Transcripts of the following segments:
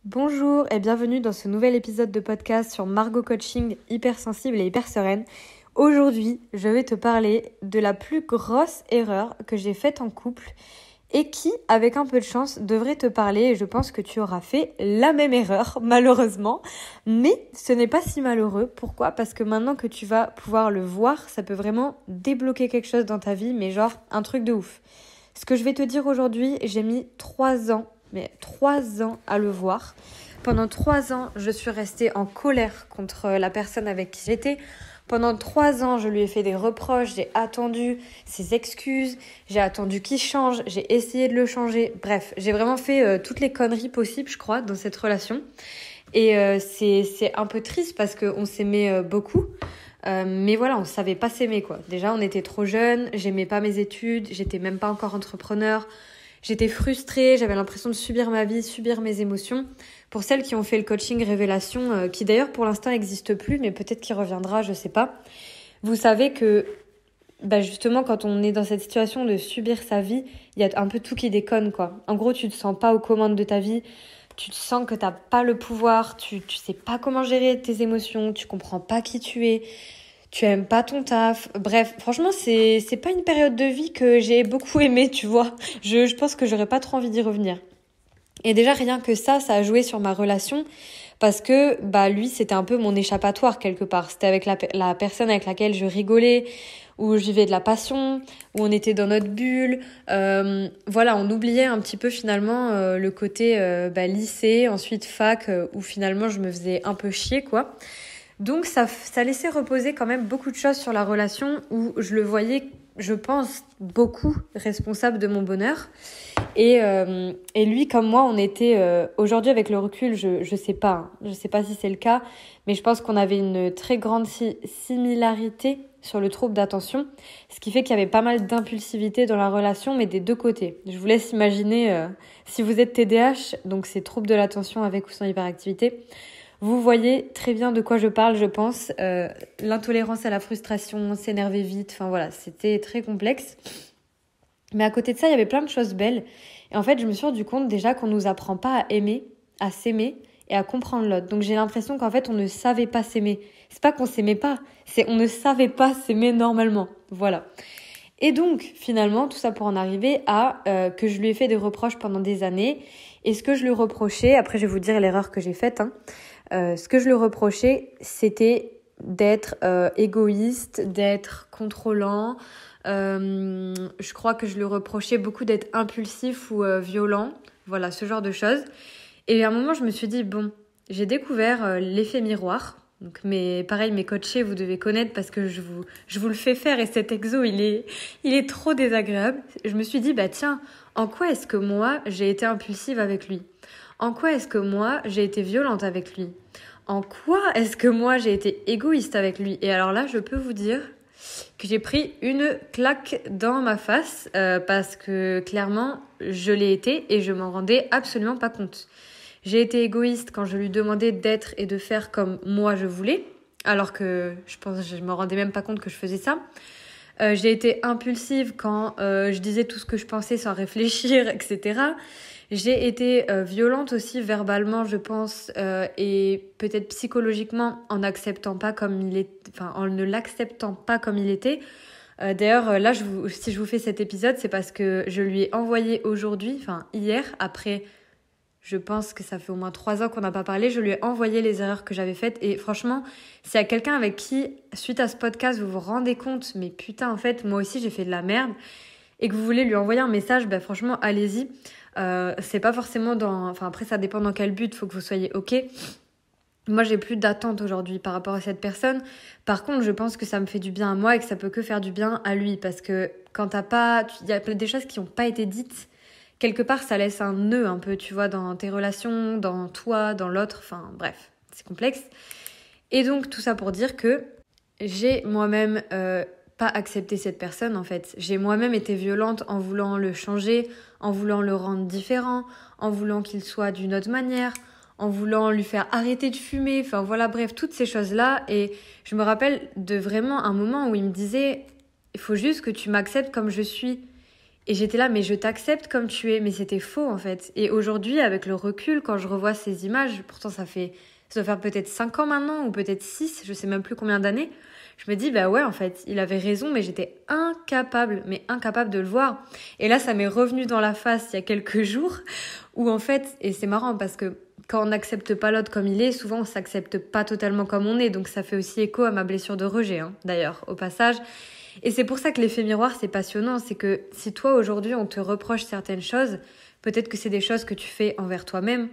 Bonjour et bienvenue dans ce nouvel épisode de podcast sur Margot Coaching hypersensible et hyper sereine. Aujourd'hui, je vais te parler de la plus grosse erreur que j'ai faite en couple et qui, avec un peu de chance, devrait te parler et je pense que tu auras fait la même erreur, malheureusement. Mais ce n'est pas si malheureux. Pourquoi ? Parce que maintenant que tu vas pouvoir le voir, ça peut vraiment débloquer quelque chose dans ta vie, mais genre un truc de ouf. Ce que je vais te dire aujourd'hui, j'ai mis 3 ans à le voir. Pendant 3 ans, je suis restée en colère contre la personne avec qui j'étais. Pendant 3 ans, je lui ai fait des reproches, j'ai attendu ses excuses, j'ai attendu qu'il change, j'ai essayé de le changer. Bref, j'ai vraiment fait toutes les conneries possibles, je crois, dans cette relation. Et c'est un peu triste parce qu'on s'aimait beaucoup. Mais voilà, on savait pas s'aimer, quoi. Déjà, on était trop jeunes, j'aimais pas mes études, j'étais même pas encore entrepreneur. J'étais frustrée, j'avais l'impression de subir ma vie, subir mes émotions. Pour celles qui ont fait le coaching Révélation, qui d'ailleurs pour l'instant n'existe plus, mais peut-être qu'il reviendra, je sais pas. Vous savez que justement quand on est dans cette situation de subir sa vie, il y a un peu tout qui déconne, quoi. En gros, tu te sens pas aux commandes de ta vie, tu te sens que t'as pas le pouvoir, tu sais pas comment gérer tes émotions, tu comprends pas qui tu es. Tu aimes pas ton taf. Bref, franchement, c'est pas une période de vie que j'ai beaucoup aimée, tu vois. Je pense que j'aurais pas trop envie d'y revenir. Et déjà, rien que ça a joué sur ma relation parce que lui, c'était un peu mon échappatoire quelque part. C'était avec la personne avec laquelle je rigolais, où je vivais de la passion, où on était dans notre bulle. Voilà, on oubliait un petit peu finalement le côté lycée, ensuite fac, où finalement je me faisais un peu chier, quoi. Donc ça laissait reposer quand même beaucoup de choses sur la relation où je le voyais, je pense, beaucoup responsable de mon bonheur. Et lui comme moi, on était aujourd'hui avec le recul, je sais pas, je sais pas si c'est le cas, mais je pense qu'on avait une très grande similarité sur le trouble d'attention, ce qui fait qu'il y avait pas mal d'impulsivité dans la relation, mais des deux côtés. Je vous laisse imaginer si vous êtes TDAH, donc c'est trouble de l'attention avec ou sans hyperactivité. Vous voyez très bien de quoi je parle, je pense. L'intolérance à la frustration, s'énerver vite, enfin voilà, c'était très complexe. Mais à côté de ça, il y avait plein de choses belles. Et en fait, je me suis rendu compte déjà qu'on nous apprend pas à aimer, à s'aimer et à comprendre l'autre. Donc j'ai l'impression qu'en fait, on ne savait pas s'aimer. C'est pas qu'on s'aimait pas, c'est on ne savait pas s'aimer normalement. Voilà. Et donc, finalement, tout ça pour en arriver à que je lui ai fait des reproches pendant des années. Et ce que je lui reprochais, après je vais vous dire l'erreur que j'ai faite, ce que je lui reprochais, c'était d'être égoïste, d'être contrôlant. Je crois que je lui reprochais beaucoup d'être impulsif ou violent. Voilà, ce genre de choses. Et à un moment, je me suis dit, bon, j'ai découvert l'effet miroir. Donc, pareil, mes coachés, vous devez connaître parce que je vous le fais faire et cet exo, il est trop désagréable. Je me suis dit, tiens, en quoi est-ce que moi, j'ai été impulsive avec lui ? En quoi est-ce que moi, j'ai été violente avec lui ? En quoi est-ce que moi, j'ai été égoïste avec lui ? Et alors là, je peux vous dire que j'ai pris une claque dans ma face parce que clairement, je l'ai été et je m'en rendais absolument pas compte. J'ai été égoïste quand je lui demandais d'être et de faire comme moi je voulais, alors que je me rendais même pas compte que je faisais ça. J'ai été impulsive quand je disais tout ce que je pensais sans réfléchir, etc. J'ai été violente aussi verbalement, je pense, et peut-être psychologiquement en n'acceptant pas comme il est, enfin en ne l'acceptant pas comme il était. D'ailleurs, là, si je vous fais cet épisode, c'est parce que je lui ai envoyé aujourd'hui, enfin hier, après, je pense que ça fait au moins 3 ans qu'on n'a pas parlé, je lui ai envoyé les erreurs que j'avais faites. Et franchement, s'il y a quelqu'un avec qui, suite à ce podcast, vous vous rendez compte, mais putain, en fait, moi aussi, j'ai fait de la merde, et que vous voulez lui envoyer un message, franchement, allez-y. C'est pas forcément enfin après ça dépend dans quel but, faut que vous soyez ok. Moi j'ai plus d'attente aujourd'hui par rapport à cette personne. Par contre je pense que ça me fait du bien à moi et que ça peut que faire du bien à lui, parce que quand il y a des choses qui n'ont pas été dites, quelque part ça laisse un nœud un peu, tu vois, dans tes relations, dans toi, dans l'autre, enfin bref, c'est complexe. Et donc tout ça pour dire que j'ai moi-même pas accepté cette personne en fait. J'ai moi-même été violente en voulant le changer, en voulant le rendre différent, en voulant qu'il soit d'une autre manière, en voulant lui faire arrêter de fumer, enfin voilà, bref, toutes ces choses-là. Et je me rappelle de vraiment un moment où il me disait « Il faut juste que tu m'acceptes comme je suis ». Et j'étais là, mais je t'accepte comme tu es. Mais c'était faux, en fait. Et aujourd'hui, avec le recul, quand je revois ces images, pourtant ça doit faire peut-être 5 ans maintenant, ou peut-être 6, je sais même plus combien d'années. Je me dis, bah ouais, en fait, il avait raison, mais j'étais incapable de le voir. Et là, ça m'est revenu dans la face il y a quelques jours, où en fait, et c'est marrant parce que quand on n'accepte pas l'autre comme il est, souvent on s'accepte pas totalement comme on est. Donc ça fait aussi écho à ma blessure de rejet, d'ailleurs, au passage. Et c'est pour ça que l'effet miroir, c'est passionnant. C'est que si toi, aujourd'hui, on te reproche certaines choses, peut-être que c'est des choses que tu fais envers toi-même.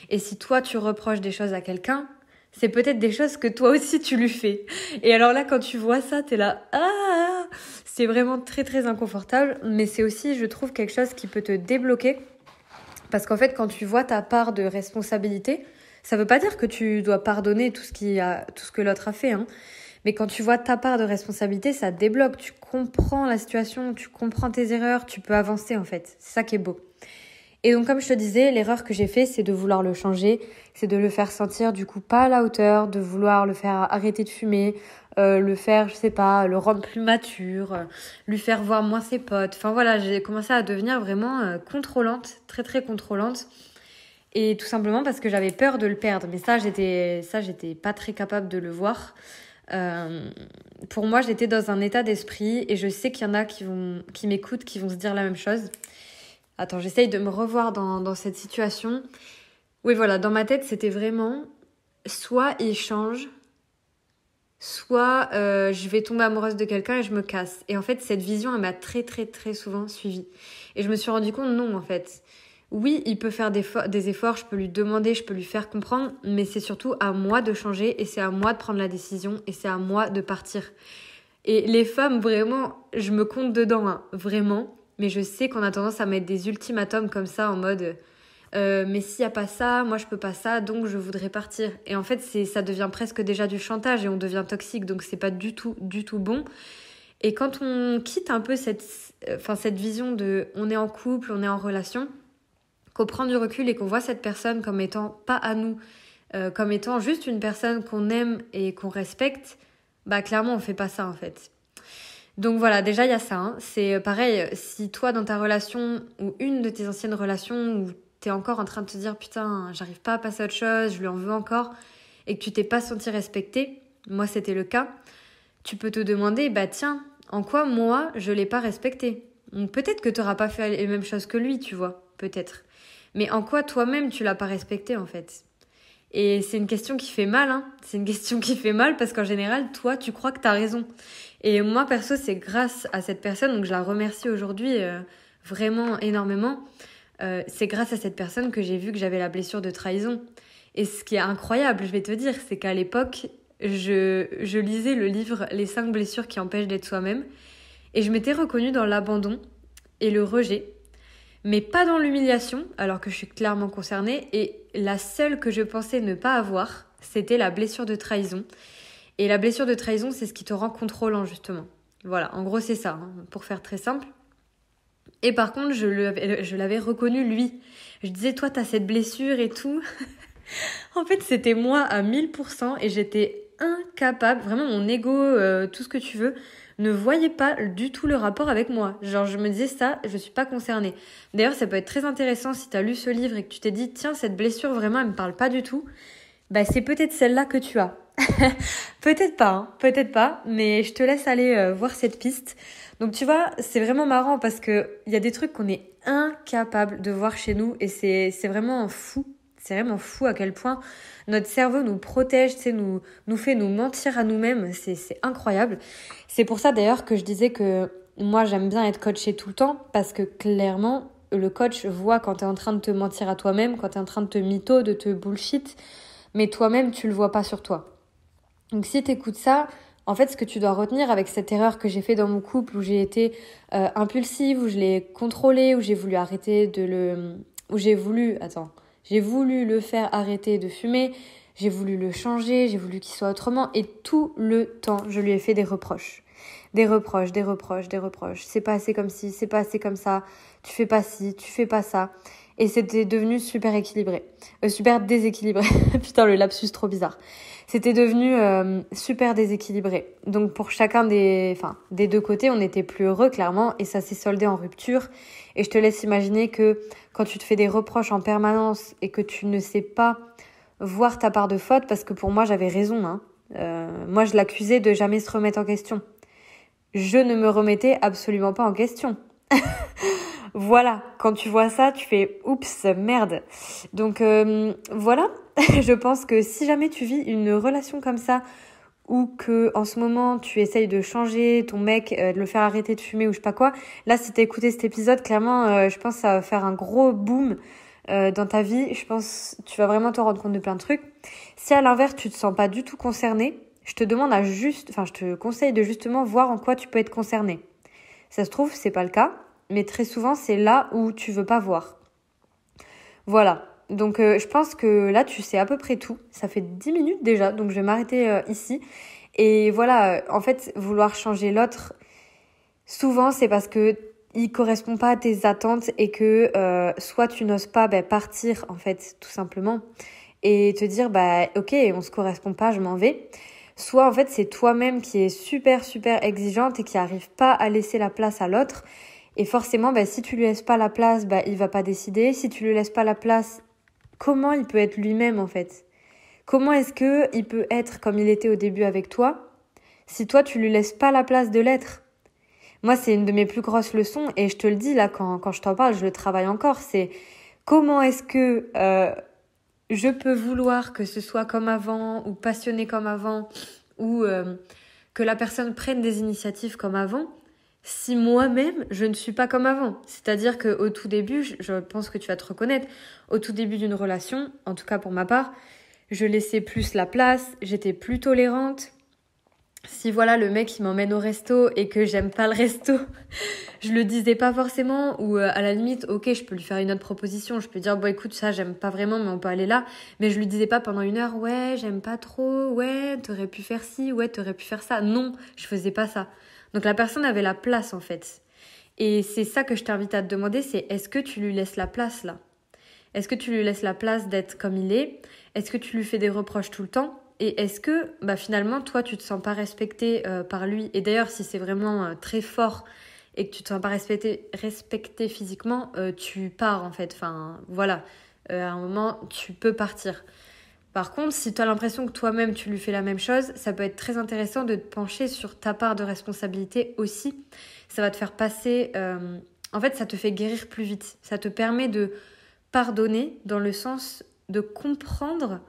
Et si toi, tu reproches des choses à quelqu'un, c'est peut-être des choses que toi aussi, tu lui fais. Et alors là, quand tu vois ça, t'es là, ah, c'est vraiment très, très inconfortable. Mais c'est aussi, je trouve, quelque chose qui peut te débloquer. Parce qu'en fait, quand tu vois ta part de responsabilité, ça veut pas dire que tu dois pardonner tout ce que l'autre a fait, Mais quand tu vois ta part de responsabilité, ça te débloque. Tu comprends la situation, tu comprends tes erreurs, tu peux avancer en fait. C'est ça qui est beau. Et donc comme je te disais, l'erreur que j'ai fait, c'est de vouloir le changer, c'est de le faire sentir du coup pas à la hauteur, de vouloir le faire arrêter de fumer, le faire, je sais pas, le rendre plus mature, lui faire voir moins ses potes. Enfin voilà, j'ai commencé à devenir vraiment contrôlante, très très contrôlante. Et tout simplement parce que j'avais peur de le perdre. Mais j'étais pas très capable de le voir. Pour moi, j'étais dans un état d'esprit et je sais qu'il y en a qui m'écoutent, qui vont se dire la même chose. Attends, j'essaye de me revoir dans cette situation. Oui, voilà, dans ma tête, c'était vraiment soit il change, soit je vais tomber amoureuse de quelqu'un et je me casse. Et en fait, cette vision, elle m'a très, très, très souvent suivie. Et je me suis rendu compte, non, en fait. Oui, il peut faire des efforts, je peux lui demander, je peux lui faire comprendre, mais c'est surtout à moi de changer et c'est à moi de prendre la décision et c'est à moi de partir. Et les femmes, vraiment, je me compte dedans, vraiment, mais je sais qu'on a tendance à mettre des ultimatums comme ça en mode mais s'il n'y a pas ça, moi je peux pas ça, donc je voudrais partir. Et en fait, ça devient presque déjà du chantage et on devient toxique, donc c'est pas du tout bon. Et quand on quitte un peu cette vision de on est en couple, on est en relation, qu'on prend du recul et qu'on voit cette personne comme étant pas à nous, comme étant juste une personne qu'on aime et qu'on respecte, bah clairement on fait pas ça en fait. Donc voilà, déjà il y a ça. C'est pareil, si toi dans ta relation ou une de tes anciennes relations où t'es encore en train de te dire putain j'arrive pas à passer à autre chose, je lui en veux encore, et que tu t'es pas senti respecté, moi c'était le cas, tu peux te demander bah tiens, en quoi moi je l'ai pas respecté. Donc, peut-être que t'auras pas fait les mêmes choses que lui, tu vois, peut-être. Mais en quoi toi-même tu l'as pas respecté en fait? Et c'est une question qui fait mal, C'est une question qui fait mal parce qu'en général, toi, tu crois que t'as raison. Et moi, perso, c'est grâce à cette personne, donc je la remercie aujourd'hui vraiment énormément. C'est grâce à cette personne que j'ai vu que j'avais la blessure de trahison. Et ce qui est incroyable, je vais te dire, c'est qu'à l'époque, je lisais le livre « Les 5 blessures qui empêchent d'être soi-même » et je m'étais reconnue dans l'abandon et le rejet, mais pas dans l'humiliation, alors que je suis clairement concernée. Et la seule que je pensais ne pas avoir, c'était la blessure de trahison. Et la blessure de trahison, c'est ce qui te rend contrôlant, justement. Voilà, en gros, c'est ça, pour faire très simple. Et par contre, je l'avais reconnu, lui. Je disais, toi, t'as cette blessure et tout. En fait, c'était moi à 1000% et j'étais incapable, vraiment mon ego, tout ce que tu veux, ne voyait pas du tout le rapport avec moi. Genre, je me disais ça, je suis pas concernée. D'ailleurs, ça peut être très intéressant si t'as lu ce livre et que tu t'es dit, tiens, cette blessure, vraiment, elle me parle pas du tout. Bah, c'est peut-être celle-là que tu as. Peut-être pas, mais je te laisse aller voir cette piste. Donc tu vois, c'est vraiment marrant parce que il y a des trucs qu'on est incapable de voir chez nous et c'est vraiment fou. C'est vraiment fou à quel point notre cerveau nous protège, nous fait nous mentir à nous-mêmes. C'est incroyable. C'est pour ça d'ailleurs que je disais que moi j'aime bien être coachée tout le temps parce que clairement le coach voit quand t'es en train de te mentir à toi-même, quand t'es en train de te mytho, de te bullshit, mais toi-même tu le vois pas sur toi. Donc si t'écoutes ça, en fait ce que tu dois retenir avec cette erreur que j'ai fait dans mon couple où j'ai été impulsive, où je l'ai contrôlé, où j'ai voulu j'ai voulu le faire arrêter de fumer, j'ai voulu le changer, j'ai voulu qu'il soit autrement et tout le temps je lui ai fait des reproches. Des reproches. C'est pas assez comme ci, c'est pas assez comme ça, tu fais pas ci, tu fais pas ça. et c'était devenu super équilibré. Super déséquilibré. Putain, le lapsus trop bizarre. C'était devenu super déséquilibré. Donc pour chacun des deux côtés, on n'était plus heureux clairement et ça s'est soldé en rupture. Et je te laisse imaginer que quand tu te fais des reproches en permanence et que tu ne sais pas voir ta part de faute, parce que pour moi j'avais raison, hein. Moi je l'accusais de jamais se remettre en question. Je ne me remettais absolument pas en question. Voilà, quand tu vois ça, tu fais « oups, merde ». Donc voilà, je pense que si jamais tu vis une relation comme ça, ou que en ce moment tu essayes de changer ton mec, de le faire arrêter de fumer ou je sais pas quoi, là si t'as écouté cet épisode, clairement je pense que ça va faire un gros boom dans ta vie. Je pense que tu vas vraiment te rendre compte de plein de trucs. Si à l'inverse tu te sens pas du tout concerné, je te conseille de justement voir en quoi tu peux être concerné. Ça se trouve, c'est pas le cas, mais très souvent, c'est là où tu veux pas voir. Voilà. Donc, je pense que là, tu sais à peu près tout. Ça fait 10 minutes déjà, donc je vais m'arrêter ici. Et voilà, en fait, vouloir changer l'autre, souvent, c'est parce que il correspond pas à tes attentes et que soit tu n'oses pas partir, en fait, tout simplement, et te dire, ok, on se correspond pas, je m'en vais. Soit, en fait, c'est toi-même qui es super, super exigeante et qui arrive pas à laisser la place à l'autre. Et forcément, si tu lui laisses pas la place, il va pas décider. Si tu lui laisses pas la place, comment il peut être lui-même, en fait? Comment est-ce que il peut être comme il était au début avec toi, si toi, tu lui laisses pas la place de l'être? Moi, c'est une de mes plus grosses leçons, et je te le dis, là, quand je t'en parle, je le travaille encore, c'est comment est-ce que je peux vouloir que ce soit comme avant, ou passionné comme avant, ou que la personne prenne des initiatives comme avant, si moi-même, je ne suis pas comme avant. C'est-à-dire qu'au tout début, je pense que tu vas te reconnaître, au tout début d'une relation, en tout cas pour ma part, je laissais plus la place, j'étais plus tolérante. Si voilà, le mec il m'emmène au resto et que j'aime pas le resto, je le disais pas forcément, ou à la limite, ok, je peux lui faire une autre proposition, je peux dire, bon écoute, ça j'aime pas vraiment, mais on peut aller là, mais je lui disais pas pendant 1 heure, ouais, j'aime pas trop, ouais, t'aurais pu faire ci, ouais, t'aurais pu faire ça. Non, je faisais pas ça. Donc la personne avait la place en fait. Et c'est ça que je t'invite à te demander, c'est est-ce que tu lui laisses la place là? Est-ce que tu lui laisses la place d'être comme il est? Est-ce que tu lui fais des reproches tout le temps? Et est-ce que finalement, toi, tu te sens pas respecté par lui? Et d'ailleurs, si c'est vraiment très fort et que tu te sens pas respecté physiquement, tu pars en fait. Enfin, voilà. À un moment, tu peux partir. Par contre, si tu as l'impression que toi-même, tu lui fais la même chose, ça peut être très intéressant de te pencher sur ta part de responsabilité aussi. Ça va te faire passer... En fait, ça te fait guérir plus vite. Ça te permet de pardonner dans le sens de comprendre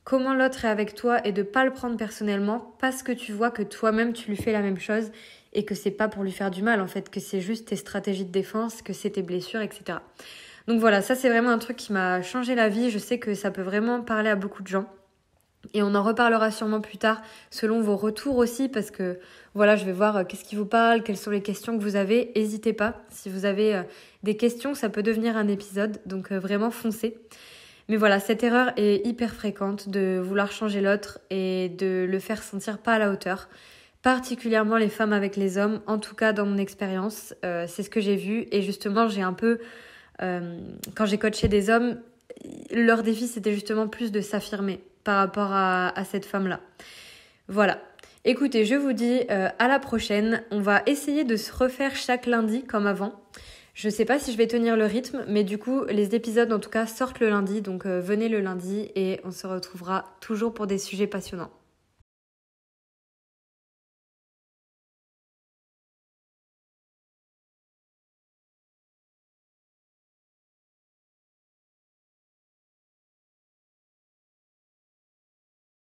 comment l'autre est avec toi et de pas le prendre personnellement parce que tu vois que toi-même tu lui fais la même chose et que c'est pas pour lui faire du mal en fait, que c'est juste tes stratégies de défense, que c'est tes blessures, etc. Donc voilà, ça c'est vraiment un truc qui m'a changé la vie. Je sais que ça peut vraiment parler à beaucoup de gens. Et on en reparlera sûrement plus tard, selon vos retours aussi, parce que voilà, je vais voir qu'est-ce qui vous parle, quelles sont les questions que vous avez. N'hésitez pas, si vous avez des questions, ça peut devenir un épisode, donc vraiment foncez. Mais voilà, cette erreur est hyper fréquente de vouloir changer l'autre et de le faire sentir pas à la hauteur. Particulièrement les femmes avec les hommes, en tout cas dans mon expérience, c'est ce que j'ai vu. Et justement, j'ai un peu, quand j'ai coaché des hommes, leur défi c'était justement plus de s'affirmer par rapport à cette femme-là. Voilà. Écoutez, je vous dis à la prochaine. On va essayer de se refaire chaque lundi comme avant. Je sais pas si je vais tenir le rythme, mais du coup, les épisodes en tout cas sortent le lundi. Donc venez le lundi et on se retrouvera toujours pour des sujets passionnants.